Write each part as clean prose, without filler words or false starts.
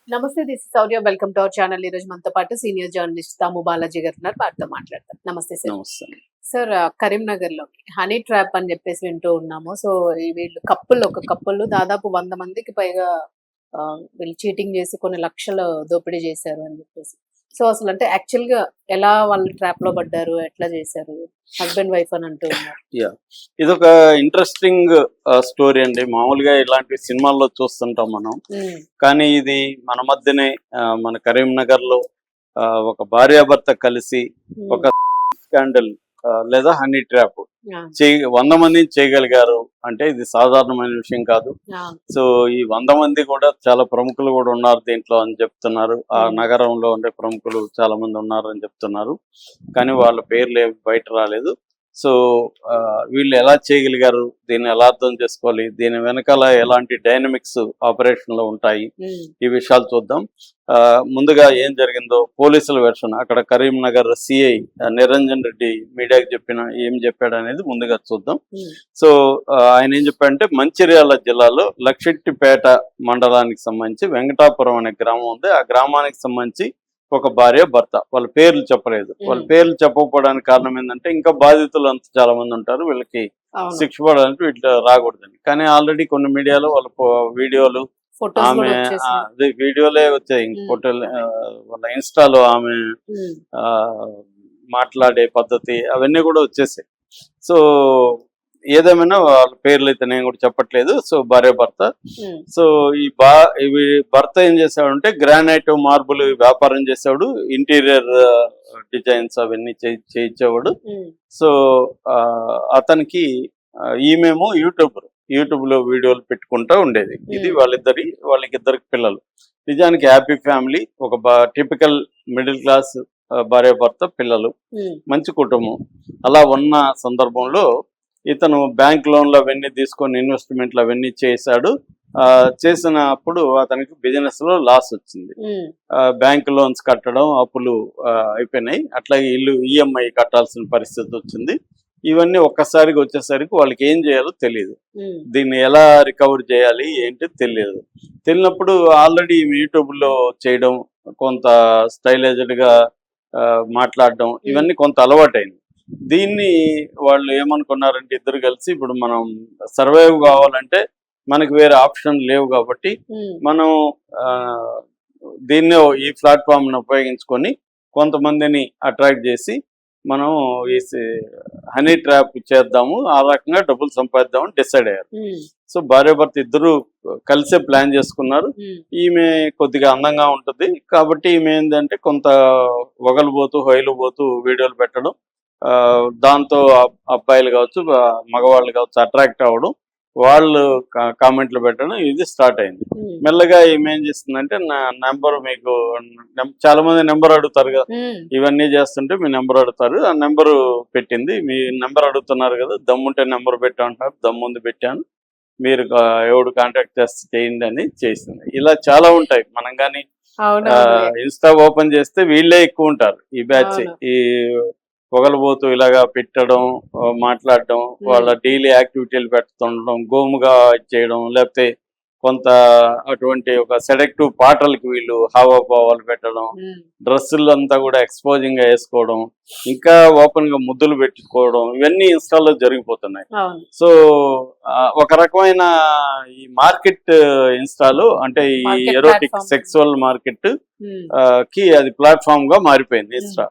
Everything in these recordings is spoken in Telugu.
నమస్తే, this is Sourya. Welcome to our channel. ఈ రోజు మనతో పాటు సీనియర్ జర్నలిస్ట్ దాము బాలాజీ గారు ఉన్నారు. వారితో మాట్లాడతాం. నమస్తే సార్. నమస్తే. సార్, కరీంనగర్ లో హనీ ట్రాప్ అని చెప్పేసి వింటూ ఉన్నాము. సో వీళ్ళు ఒక కప్పులు దాదాపు 100 మందికి పైగా వీళ్ళు చీటింగ్ చేసి కొన్ని లక్షలు దోపిడీ చేశారు అని చెప్పేసి. సో అసలు అంటే యాక్చువల్ గా ఎలా వాళ్ళు ట్రాప్ లో పడ్డారు, ఎట్లా చేశారు, హస్బెండ్ వైఫ్ అని అంటూ ఉన్నారు. ఇదొక ఇంట్రెస్టింగ్ స్టోరీ అండి. మామూలుగా ఇలాంటి సినిమాల్లో చూస్తుంటాం మనం, కానీ ఇది మన మధ్యనే మన కరీంనగర్ లో ఒక భార్యాభర్త కలిసి ఒక స్కాండల్ లేదా హనీ ట్రాప్ 100 మందిని చేయగలిగారు అంటే ఇది సాధారణమైన విషయం కాదు. సో ఈ 100 మంది కూడా చాలా ప్రముఖులు కూడా ఉన్నారు దీంట్లో అని చెప్తున్నారు. ఆ నగరంలో ఉండే ప్రముఖులు చాలా మంది ఉన్నారు అని చెప్తున్నారు, కానీ వాళ్ళ పేర్లు బయట రాలేదు. సో వీళ్ళు ఎలా చేయగలిగారు, దీన్ని ఎలా అర్థం చేసుకోవాలి, దీని వెనకాల ఎలాంటి డైనమిక్స్ ఆపరేషన్ లో ఉంటాయి, ఈ విషయాలు చూద్దాం. ముందుగా ఏం జరిగిందో పోలీసుల వెర్షన్, అక్కడ కరీంనగర్ సిఐ నిరంజన్ రెడ్డి మీడియాకి ఏం చెప్పాడు అనేది ముందుగా చూద్దాం. సో ఆయన ఏం చెప్పాడంటే, మంచిర్యాల జిల్లాలో లక్షెట్టిపేట మండలానికి సంబంధించి వెంకటాపురం అనే గ్రామం ఉంది. ఆ గ్రామానికి సంబంధించి ఒక భార్య భర్త, వాళ్ళ పేర్లు చెప్పలేదు. వాళ్ళ పేర్లు చెప్పకపోవడానికి కారణం ఏంటంటే, ఇంకా బాధితులు అంత చాలా మంది ఉంటారు, వీళ్ళకి శిక్ష పడడానికి వీళ్ళు రాకూడదని. కానీ ఆల్రెడీ కొన్ని మీడియాలో వాళ్ళ వీడియోలు, ఆమె వీడియోలే వచ్చాయి, ఫోటోలు, వాళ్ళ ఇన్స్టాలో ఆమె మాట్లాడే పద్ధతి అవన్నీ కూడా వచ్చేసాయి. సో ఏదేమైనా వాళ్ళ పేర్లు అయితే నేను కూడా చెప్పట్లేదు. సో భార్య భర్త. సో ఇవి భర్త ఏం చేశాడంటే గ్రానైట్ మార్బుల్ వ్యాపారం చేసేవాడు, ఇంటీరియర్ డిజైన్స్ అవన్నీ చేయించేవాడు. సో అతనికి ఈమెమో యూట్యూబ్ లో వీడియోలు పెట్టుకుంటా ఉండేది. ఇది వాళ్ళకిద్దరికి పిల్లలు. నిజానికి హ్యాపీ ఫ్యామిలీ, ఒక టిపికల్ మిడిల్ క్లాస్ భార్య భర్త, పిల్లలు, మంచి కుటుంబం. అలా ఉన్న సందర్భంలో ఇతను బ్యాంక్ లోన్లు అవన్నీ తీసుకొని ఇన్వెస్ట్మెంట్లు అవన్నీ చేశాడు. చేసినప్పుడు అతనికి బిజినెస్ లో లాస్ వచ్చింది. బ్యాంక్ లోన్స్ కట్టడం, అప్పులు అయిపోయినాయి. అట్లాగే ఇల్లు ఈఎంఐ కట్టాల్సిన పరిస్థితి వచ్చింది. ఇవన్నీ ఒక్కసారిగా వచ్చేసరికి వాళ్ళకి ఏం చేయాలో తెలియదు, దీన్ని ఎలా రికవర్ చేయాలి ఏంటి తెలియనప్పుడు ఆల్రెడీ యూట్యూబ్ లో చేయడం, కొంత స్టైలైజ్డ్ గా మాట్లాడడం, ఇవన్నీ కొంత అలవాటైంది. దీన్ని వాళ్ళు ఏమనుకున్నారంటే, ఇద్దరు కలిసి ఇప్పుడు మనం సర్వైవ్ కావాలంటే మనకి వేరే ఆప్షన్ లేవు కాబట్టి మనం దీన్నే ఈ ప్లాట్ఫామ్ ని ఉపయోగించుకొని కొంతమందిని అట్రాక్ట్ చేసి మనం ఈ హనీ ట్రాప్ చేద్దాము, ఆ రకంగా డబ్బులు సంపాదిద్దామని డిసైడ్ అయ్యారు. సో భార్యాభర్త ఇద్దరు కలిసే ప్లాన్ చేసుకున్నారు. ఈమె కొద్దిగా అందంగా ఉంటుంది కాబట్టి ఈమె ఏంటంటే కొంత వగలుపోతూ హొయలుపోతూ వీడియోలు పెట్టడం, దాంతో అబ్బాయిలు కావచ్చు మగవాళ్ళు కావచ్చు అట్రాక్ట్ అవ్వడం, వాళ్ళు కామెంట్లు పెట్టడం, ఇది స్టార్ట్ అయింది. మెల్లగా ఈమె ఏం చేస్తుందంటే, నా నెంబర్ మీకు చాలా మంది నెంబర్ అడుగుతారు కదా, ఇవన్నీ చేస్తుంటే మీ నెంబర్ అడుగుతారు, ఆ నెంబరు పెట్టింది. మీ నెంబర్ అడుగుతున్నారు కదా, దమ్ముంటే నెంబర్ పెట్టామంటున్నారు, దమ్ముంది పెట్టాను, మీరు ఎవడు కాంటాక్ట్ చేయండి అని చేసింది. ఇలా చాలా ఉంటాయి. మనం కానీ ఇన్స్టా ఓపెన్ చేస్తే వీళ్ళే ఎక్కువ ఉంటారు ఈ బ్యాచ్. ఈ పొగలబోతూ ఇలాగా పెట్టడం, మాట్లాడడం, వాళ్ళ డైలీ యాక్టివిటీలు పెడుతుండడం, గోముగా చేయడం, లేకపోతే కొంత అటువంటి ఒక సెలెక్టివ్ పాటలకి వీళ్ళు హావభావాలు పెట్టడం, డ్రెస్సులు అంతా కూడా ఎక్స్పోజింగ్ గా వేసుకోవడం, ఇంకా ఓపెన్ గా ముద్దులు పెట్టుకోవడం, ఇవన్నీ ఇన్స్టాల్లో జరిగిపోతున్నాయి. సో ఒక రకమైన ఈ మార్కెట్ ఇన్స్టాలో, అంటే ఈ ఎరోటిక్ సెక్సువల్ మార్కెట్ కి అది ప్లాట్ఫామ్ గా మారిపోయింది ఇన్స్టా.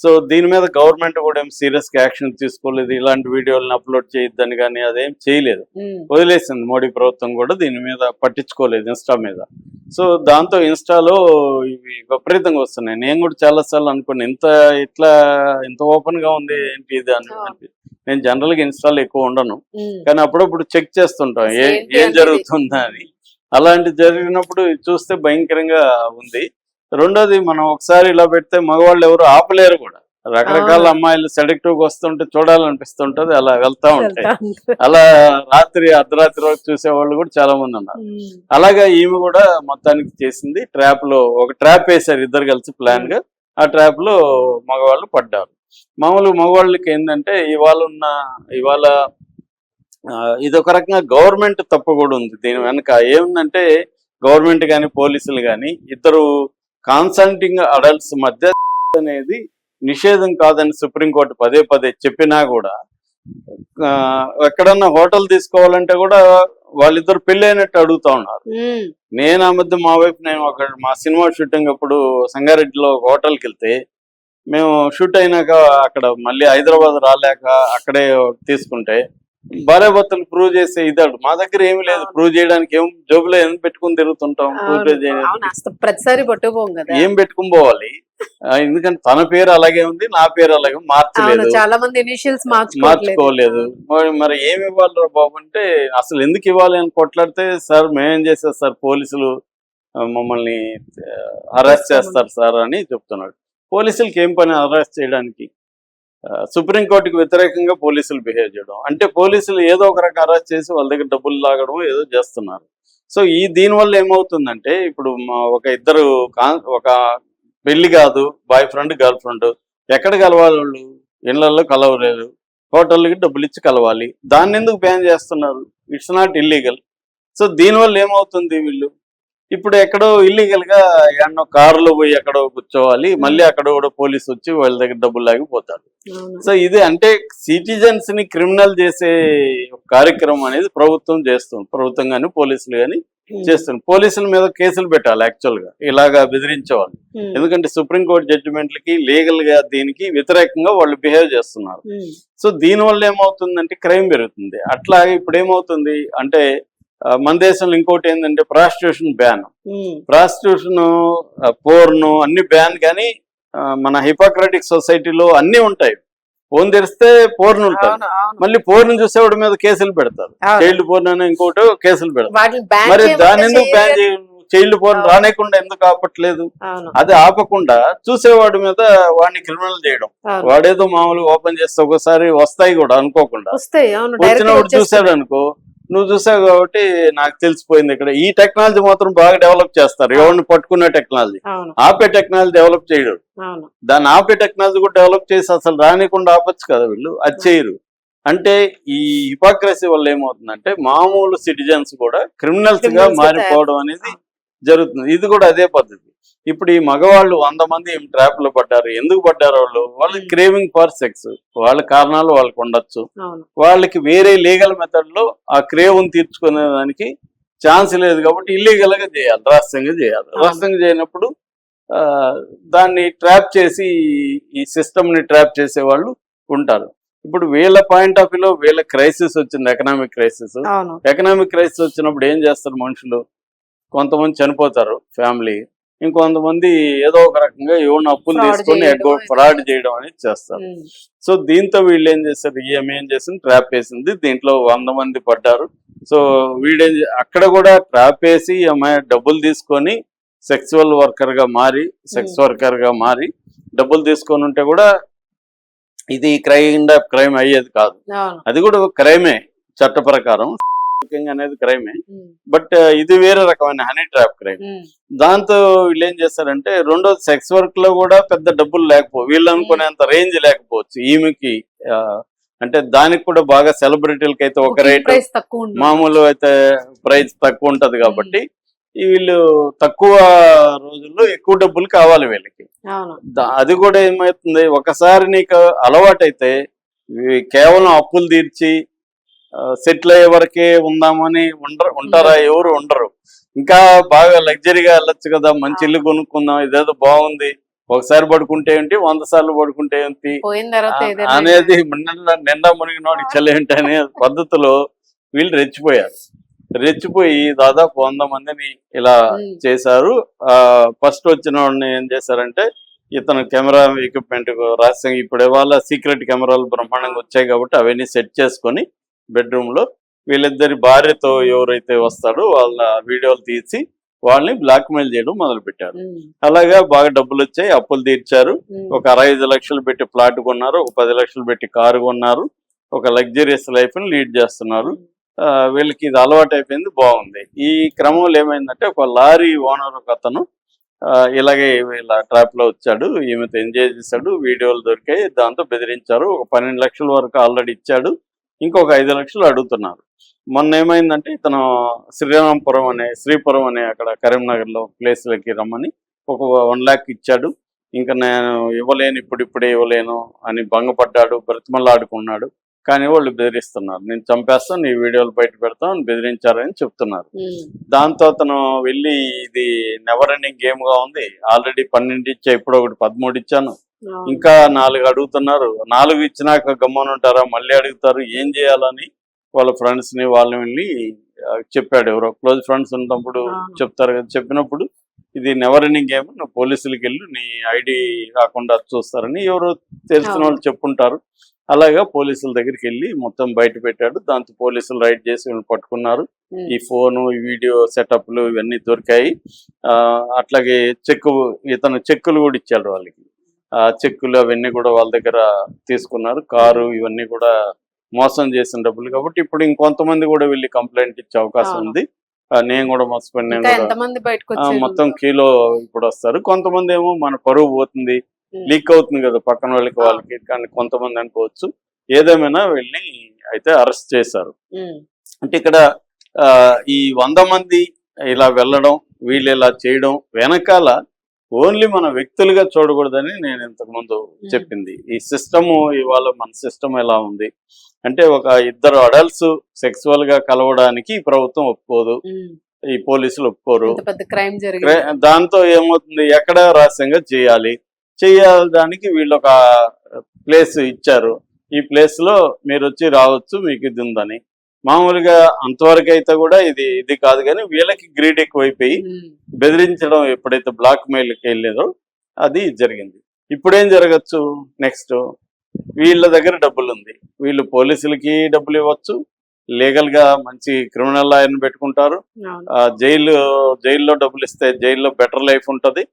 సో దీని మీద గవర్నమెంట్ కూడా ఏం సీరియస్ గా యాక్షన్ తీసుకోలేదు, ఇలాంటి వీడియోలను అప్లోడ్ చేయొద్దని కానీ అదేం చేయలేదు, వదిలేసింది. మోడీ ప్రభుత్వం కూడా దీని మీద పట్టించుకోలేదు ఇన్స్టా మీద. సో దాంతో ఇన్స్టాలో ఇవి విపరీతంగా వస్తున్నాయి. నేను కూడా చాలా సార్లు అనుకున్నాను, ఇంత ఓపెన్ గా ఉంది ఏంటి ఇది అని. నేను జనరల్ గా ఇన్స్టాలో ఎక్కువ ఉండను, కానీ అప్పుడప్పుడు చెక్ చేస్తుంటాం ఏం జరుగుతుందా అని. అలాంటి జరిగినప్పుడు చూస్తే భయంకరంగా ఉంది. రెండోది, మనం ఒకసారి ఇలా పెడితే మగవాళ్ళు ఎవరు ఆపలేరు కూడా. రకరకాల అమ్మాయిలు సెలెక్టివ్ వస్తుంటే చూడాలనిపిస్తుంటది, అలా వెళ్తా ఉంటాయి. అలా అర్ధరాత్రి వరకు చూసేవాళ్ళు కూడా చాలా మంది ఉన్నారు. అలాగా ఈమె కూడా మొత్తానికి చేసింది. ఒక ట్రాప్ వేశారు ఇద్దరు కలిసి ప్లాన్ గా. ఆ ట్రాప్ లో మగవాళ్ళు పడ్డారు. మగవాళ్ళకి ఏంటంటే, ఇవాళ ఇది ఒక రకంగా గవర్నమెంట్ తప్పు కూడా ఉంది దీని వెనక. ఏముందంటే, గవర్నమెంట్ కానీ పోలీసులు కానీ ఇద్దరు కాన్సల్టింగ్ అడల్ట్స్ మధ్య అనేది నిషేధం కాదని సుప్రీంకోర్టు పదే పదే చెప్పినా కూడా ఎక్కడన్నా హోటల్ తీసుకోవాలంటే కూడా వాళ్ళిద్దరు పెళ్లి అయినట్టు అడుగుతా ఉన్నారు. నేను ఆ మధ్య మా సినిమా షూటింగ్ అప్పుడు సంగారెడ్డిలో ఒక హోటల్కి వెళ్తే మేము షూట్ అయినాక అక్కడ మళ్ళీ హైదరాబాద్ రాలేక అక్కడే తీసుకుంటే భార్యాభర్తలు ప్రూవ్ చేసే ఇదాడు మా దగ్గర ఏమి లేదు ప్రూవ్ చేయడానికి. ఏం జోబులో ఏం పెట్టుకుని తిరుగుతుంటాం ప్రూవ్ చేయడానికి ప్రతిసారి పట్టుకోం కదా, ఏం పెట్టుకుని పోవాలి? ఎందుకంటే తన పేరు అలాగే ఉంది, నా పేరు అలాగే మార్చలేదు, చాలా మంది ఇనిషియల్స్ మార్చుకోలేదు. మరి ఏమి ఇవ్వాలి బాబు అంటే అసలు ఎందుకు ఇవ్వాలి అని కొట్లాడితే సార్ మేమేం చేస్తారు సార్, పోలీసులు మమ్మల్ని అరెస్ట్ చేస్తారు సార్ అని చెప్తున్నాడు. పోలీసులకి ఏం పని అరెస్ట్ చేయడానికి? సుప్రీంకోర్టుకి వ్యతిరేకంగా పోలీసులు బిహేవ్ చేయడం అంటే పోలీసులు ఏదో ఒక రకం అరెస్ట్ చేసి వాళ్ళ దగ్గర డబ్బులు లాగడం ఏదో చేస్తున్నారు. సో దీనివల్ల ఏమవుతుందంటే ఇప్పుడు ఒక ఇద్దరు ఒక పెళ్లి కాదు, బాయ్ ఫ్రెండ్ గర్ల్ ఫ్రెండ్ ఎక్కడ కలవాలి? వాళ్ళు ఇళ్లలో కలవలేదు, హోటల్కి డబ్బులు ఇచ్చి కలవాలి. దాన్ని ఎందుకు బ్యాన్ చేస్తున్నారు? It's not illegal. సో దీనివల్ల ఏమవుతుంది, వీళ్ళు ఇప్పుడు ఎక్కడో ఇల్లీగల్ గా ఎన్నో కారులో పోయి ఎక్కడో కూర్చోవాలి, మళ్ళీ అక్కడ కూడా పోలీసు వచ్చి వాళ్ళ దగ్గర డబ్బులు లాగిపోతారు. సో ఇది అంటే సిటిజన్స్ ని క్రిమినల్ చేసే కార్యక్రమం అనేది ప్రభుత్వం చేస్తుంది. ప్రభుత్వం కానీ పోలీసులు కానీ చేస్తుంది. పోలీసుల మీద కేసులు పెట్టాలి యాక్చువల్ గా ఇలాగా బెదిరించేవాళ్ళు. ఎందుకంటే సుప్రీంకోర్టు జడ్జిమెంట్లకి లీగల్ గా దీనికి వ్యతిరేకంగా వాళ్ళు బిహేవ్ చేస్తున్నారు. సో దీనివల్ల ఏమవుతుందంటే క్రైమ్ పెరుగుతుంది. అట్లాగే ఇప్పుడు ఏమవుతుంది అంటే మన దేశంలో ఇంకోటి ఏంటంటే ప్రాస్టిట్యూషన్ బ్యాన్. ప్రాస్టిట్యూషన్ పోర్ను అన్ని బ్యాన్, కానీ మన హిపోక్రటిక్ సొసైటీలో అన్ని ఉంటాయి. ఫోన్ తెరిస్తే పోర్న్ ఉంటుంది, మళ్ళీ పోర్న్ చూసేవాడి మీద కేసులు పెడతారు. చైల్డ్ పోర్న్ అని ఇంకోటి కేసులు పెడతారు. మరి దాని ఎందుకు బ్యాన్ చైల్డ్ పోర్న్ రానేకుండా ఎందుకు ఆపట్లేదు? అది ఆపకుండా చూసేవాడి మీద వాడిని క్రిమినల్ చేయడం. వాడేదో మామూలుగా ఓపెన్ చేస్తే ఒకసారి వస్తాయి కూడా అనుకోకుండా, వచ్చినప్పుడు చూసాడు అనుకో, నువ్వు చూసావు కాబట్టి నాకు తెలిసిపోయింది. ఇక్కడ ఈ టెక్నాలజీ మాత్రం బాగా డెవలప్ చేస్తారు, ఎవరిని పట్టుకునే టెక్నాలజీ. ఆపే టెక్నాలజీ డెవలప్ చేయడు. దాన్ని ఆపే టెక్నాలజీ కూడా డెవలప్ చేసి అసలు రానికుండా ఆపచ్చు కదా, వీళ్ళు అది చేయరు. అంటే ఈ హిపోక్రసీ వల్ల ఏమవుతుందంటే మామూలు సిటిజన్స్ కూడా క్రిమినల్స్ గా మారిపోవడం అనేది జరుగుతుంది. ఇది కూడా అదే పద్ధతి. ఇప్పుడు ఈ మగవాళ్ళు 100 మంది ట్రాప్ లో పడ్డారు. ఎందుకు పడ్డారు? వాళ్ళు క్రేవింగ్ ఫర్ సెక్స్, వాళ్ళ కారణాలు వాళ్ళకి ఉండొచ్చు. వాళ్ళకి వేరే లీగల్ మెథడ్ లో ఆ క్రేవ్ని తీర్చుకునే దానికి ఛాన్స్ లేదు కాబట్టి ఇల్లీగల్ గా చేయాలి, రహస్యంగా చేయాలి. రహస్యంగా చేయనప్పుడు దాన్ని ట్రాప్ చేసి ఈ సిస్టమ్ ని ట్రాప్ చేసే వాళ్ళు ఉంటారు. ఇప్పుడు వీళ్ళ పాయింట్ ఆఫ్ వ్యూలో వీళ్ళ క్రైసిస్ వచ్చింది, ఎకనామిక్ క్రైసిస్. ఎకనామిక్ క్రైసిస్ వచ్చినప్పుడు ఏం చేస్తారు మనుషులు? కొంతమంది చనిపోతారు ఫ్యామిలీ, ఇంకొంతమంది ఏదో ఒక రకంగా ఎవరిని అప్పులు తీసుకొని ఫ్రాడ్ చేయడం అనేది చేస్తారు. సో దీంతో వీళ్ళు ఏం చేస్తారు, ఏం చేసింది, ట్రాప్ వేసింది. దీంట్లో 100 మంది పడ్డారు. సో అక్కడ కూడా ట్రాప్ వేసి అమ్మాయి డబ్బులు తీసుకొని సెక్సువల్ వర్కర్ గా మారి, సెక్స్ వర్కర్ గా మారి డబ్బులు తీసుకొని ఉంటే కూడా ఇది క్రైమ్ అయ్యేది కాదు. అది కూడా క్రైమే చట్ట ప్రకారం అనేది క్రైమే. బట్ ఇది వేరే రకమైన హనీ ట్రాప్ క్రైమ్. దాంతో వీళ్ళు ఏం చేస్తారంటే రెండోది సెక్స్ వర్క్ లో కూడా పెద్ద డబ్బులు లేకపోవచ్చు, వీళ్ళు అనుకునేంత రేంజ్ లేకపోవచ్చు ఈమెకి. అంటే దానికి కూడా బాగా సెలబ్రిటీలకి అయితే ఒక రేట్, మామూలు అయితే ప్రైస్ తక్కువ ఉంటది కాబట్టి వీళ్ళు తక్కువ రోజుల్లో ఎక్కువ డబ్బులు కావాలి వీళ్ళకి. అది కూడా ఏమవుతుంది, ఒకసారి నీకు అలవాటైతే కేవలం అప్పులు తీర్చి సెటిల్ అయ్యే వరకే ఉందామని ఉంటారా? ఎవరు ఉండరు. ఇంకా బాగా లగ్జరీగా వెళ్ళొచ్చు కదా, మంచి ఇల్లు కొనుక్కుందాం, ఇదేదో బాగుంది, ఒకసారి పడుకుంటే ఏంటి 100 సార్లు పడుకుంటే ఏంటి అనేది నిండా మునిగినోడికి చల్లేంటి అనే పద్ధతిలో వీళ్ళు రెచ్చిపోయి దాదాపు 100 మందిని ఇలా చేశారు. ఫస్ట్ వచ్చిన వాడిని ఏం చేశారంటే ఇతను కెమెరా ఎక్విప్మెంట్ రహస్యంగా, ఇప్పుడు వాళ్ళ సీక్రెట్ కెమెరాలు బ్రహ్మాండంగా వచ్చాయి కాబట్టి అవన్నీ సెట్ చేసుకొని బెడ్రూమ్ లో వీళ్ళిద్దరి భార్యతో ఎవరైతే వస్తాడో వాళ్ళ వీడియోలు తీసి వాళ్ళని బ్లాక్ మెయిల్ చేయడం మొదలు పెట్టారు. అలాగా బాగా డబ్బులు వచ్చాయి, అప్పులు తీర్చారు. ఒక 65 లక్షలు పెట్టి ప్లాట్ కొన్నారు, ఒక 10 లక్షలు పెట్టి కారు కొన్నారు, ఒక లగ్జరియస్ లైఫ్ ని లీడ్ చేస్తున్నారు. వీళ్ళకి ఇది అలవాటు అయిపోయింది, బాగుంది. ఈ క్రమంలో ఏమైందంటే ఒక లారీ ఓనర్ ఒక అతను ఇలాగే ఇలా ట్రాప్ లో వచ్చాడు, ఈమెతో ఎంజాయ్ చేశాడు, వీడియోలు దొరికాయి, దాంతో బెదిరించారు. ఒక 12 లక్షల వరకు ఆల్రెడీ ఇచ్చాడు, ఇంకొక 5 లక్షలు అడుగుతున్నారు. మొన్న ఏమైందంటే ఇతను శ్రీపురం అనే అక్కడ కరీంనగర్లో ప్లేస్లకి రమ్మని ఒక 1 lakh ఇచ్చాడు. ఇంకా నేను ఇవ్వలేను, ఇప్పుడిప్పుడే ఇవ్వలేను అని భంగపడ్డాడు, బ్రతిమలాడుకున్నాడు. కానీ వాళ్ళు బెదిరిస్తున్నారు, నేను చంపేస్తాను, నీ వీడియోలు బయట పెడతాం అని బెదిరించారని చెప్తున్నారు. దాంతో అతను వెళ్ళి ఇది నెవర్ ఎండింగ్ గేమ్ గా ఉంది, ఆల్రెడీ 12 ఇచ్చా, ఇప్పుడు ఒకటి 13 ఇచ్చాను, ఇంకా 4 అడుగుతున్నారు, 4 ఇచ్చినాక గమ్మనుంటారా, మళ్ళీ అడుగుతారు, ఏం చేయాలని వాళ్ళ ఫ్రెండ్స్ ని వాళ్ళని వెళ్ళి చెప్పాడు. ఎవరో క్లోజ్ ఫ్రెండ్స్ ఉన్నప్పుడు చెప్తారు కదా, చెప్పినప్పుడు ఇది నెవర్ ఎండింగ్ గేమ్, నువ్వు పోలీసులకి వెళ్ళి నీ ఐడి రాకుండా చూస్తారని ఎవరో తెలిసిన వాళ్ళు చెప్పుంటారు. అలాగా పోలీసుల దగ్గరికి వెళ్ళి మొత్తం బయట పెట్టాడు. దాంతో పోలీసులు రైడ్ చేసి వీళ్ళు పట్టుకున్నారు. ఈ ఫోను, ఈ వీడియో సెటప్లు ఇవన్నీ దొరికాయి. అట్లాగే ఇతను చెక్కులు కూడా ఇచ్చాడు వాళ్ళకి. ఆ చెక్కులు అవన్నీ కూడా వాళ్ళ దగ్గర తీసుకున్నారు. కారు ఇవన్నీ కూడా మోసం చేసిన డబ్బులు కాబట్టి ఇప్పుడు ఇంకొంతమంది కూడా వెళ్ళి కంప్లైంట్ ఇచ్చే అవకాశం ఉంది. నేను కూడా మొత్తం కీలో ఇప్పుడు వస్తారు. కొంతమంది ఏమో మన పరువు పోతుంది, లీక్ అవుతుంది కదా పక్కన వాళ్ళకి, కానీ కొంతమంది అనుకోవచ్చు. ఏదేమైనా వెళ్ళి అయితే అరెస్ట్ చేశారు. అంటే ఇక్కడ ఈ 100 మంది ఇలా వెళ్ళడం, వీళ్ళు ఇలా చేయడం వెనకాల ఓన్లీ మన వ్యక్తులుగా చూడకూడదని నేను ఇంతకు ముందు చెప్పింది. ఈ సిస్టమ్ ఇవాళ మన సిస్టమ్ ఎలా ఉంది అంటే, ఒక 2 అడల్ట్స్ సెక్సువల్ గా కలవడానికి ప్రభుత్వం ఒప్పుకోదు, ఈ పోలీసులు ఒప్పుకోరు. దాంతో ఏమవుతుంది, ఎక్కడ రహస్యంగా చేయడానికి వీళ్ళు ఒక ప్లేస్ ఇచ్చారు. ఈ ప్లేస్ లో మీరు వచ్చి రావచ్చు, మీకు ఇది ఉందని. మామూలుగా అంతవరకు అయితే కూడా ఇది కాదు, కానీ వీళ్ళకి గ్రీడ్ ఎక్కువైపోయి బెదిరించడం ఎప్పుడైతే బ్లాక్ మెయిల్కి వెళ్ళేదో అది జరిగింది. ఇప్పుడేం జరగచ్చు, నెక్స్ట్ వీళ్ళ దగ్గర డబ్బులు ఉంది, వీళ్ళు పోలీసులకి డబ్బులు ఇవ్వచ్చు, లీగల్ గా మంచి క్రిమినల్ లాయర్ని పెట్టుకుంటారు. జైల్లో డబ్బులు ఇస్తే జైల్లో బెటర్ లైఫ్ ఉంటది.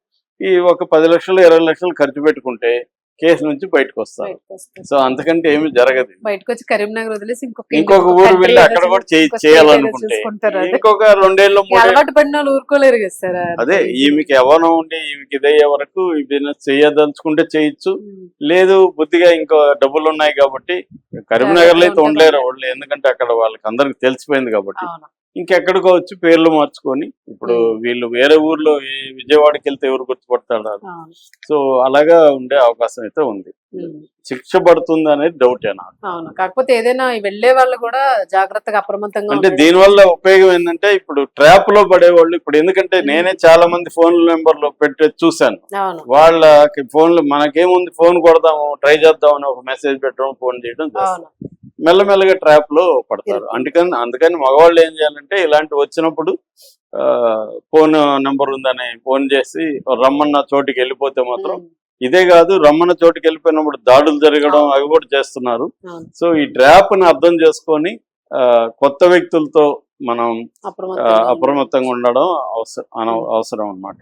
ఈ ఒక 10 లక్షలు 20 లక్షలు ఖర్చు పెట్టుకుంటే కేసు నుంచి బయటకు వస్తారు. సో అంతకంటే ఏమి జరగదు. బయటకు వచ్చి కరీంనగర్ వదిలేసి ఇంకొక ఊరు వెళ్ళి అక్కడ కూడా చేయాలనుకుంటే ఇంకొక 2 ఏళ్ళు 3 ఊరుకోలేరు కదా సార్. అదే ఈమెకి ఎవరో ఉండి ఈమెకి ఇదయ్యే వరకు ఈ బిజినెస్ చేయదలుచుకుంటే చేయొచ్చు, లేదు బుద్ధిగా ఇంకో డబ్బులు ఉన్నాయి కాబట్టి కరీంనగర్ లో అయితే ఉండలేరు వాళ్ళు, ఎందుకంటే అక్కడ వాళ్ళకి అందరికి తెలిసిపోయింది కాబట్టి ఇంకెక్కడికో వచ్చి పేర్లు మార్చుకొని, ఇప్పుడు వీళ్ళు వేరే ఊర్లో విజయవాడకి వెళ్తే ఎవరు గుర్తుపడతాడు. సో అలాగా ఉండే అవకాశం అయితే ఉంది. శిక్ష పడుతుంది అనేది డౌట్ కాకపోతే ఏదైనా వెళ్లే వాళ్ళు కూడా జాగ్రత్తగా అప్రమత్తంగా. అంటే దీనివల్ల ఉపయోగం ఏంటంటే, ఇప్పుడు ట్రాప్ లో పడేవాళ్ళు, ఇప్పుడు ఎందుకంటే నేనే చాలా మంది ఫోన్ నెంబర్లు పెట్టి చూసాను. వాళ్ళకి ఫోన్లు మనకేముంది, ఫోన్ కొడదాము ట్రై చేద్దాం అని ఒక మెసేజ్ పెట్టడం, ఫోన్ చేయడం చేస్తాం. మెల్లమెల్లగా ట్రాప్ లో పడతారు. అందుకని మగవాళ్ళు ఏం చేయాలంటే, ఇలాంటి వచ్చినప్పుడు ఫోన్ నెంబర్ ఉందని ఫోన్ చేసి రమ్మన్న చోటికి వెళ్ళిపోతే మాత్రం, ఇదే కాదు రమ్మన్న చోటికి వెళ్ళిపోయినప్పుడు దాడులు జరగడం అవి కూడా చేస్తున్నారు. సో ఈ ట్రాప్ ని అర్థం చేసుకొని కొత్త వ్యక్తులతో మనం అప్రమత్తంగా ఉండడం అవసరం అన్నమాట.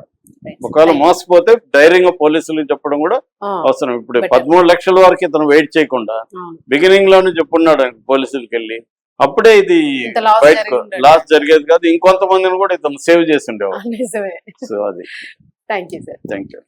ఒకవేళ మోసపోతే ధైర్యంగా పోలీసులకు చెప్పడం కూడా అవసరం. ఇప్పుడు 13 లక్షల వరకు ఇతను వెయిట్ చేయకుండా బిగినింగ్ లోనే చెప్పున్నాడు పోలీసులకి వెళ్ళి, అప్పుడే ఇది బయటకు లాస్ జరిగేది కాదు, ఇంకొంతమందిని కూడా ఇతను సేవ్ చేసి ఉండేవాడు. సో అది. Thank you.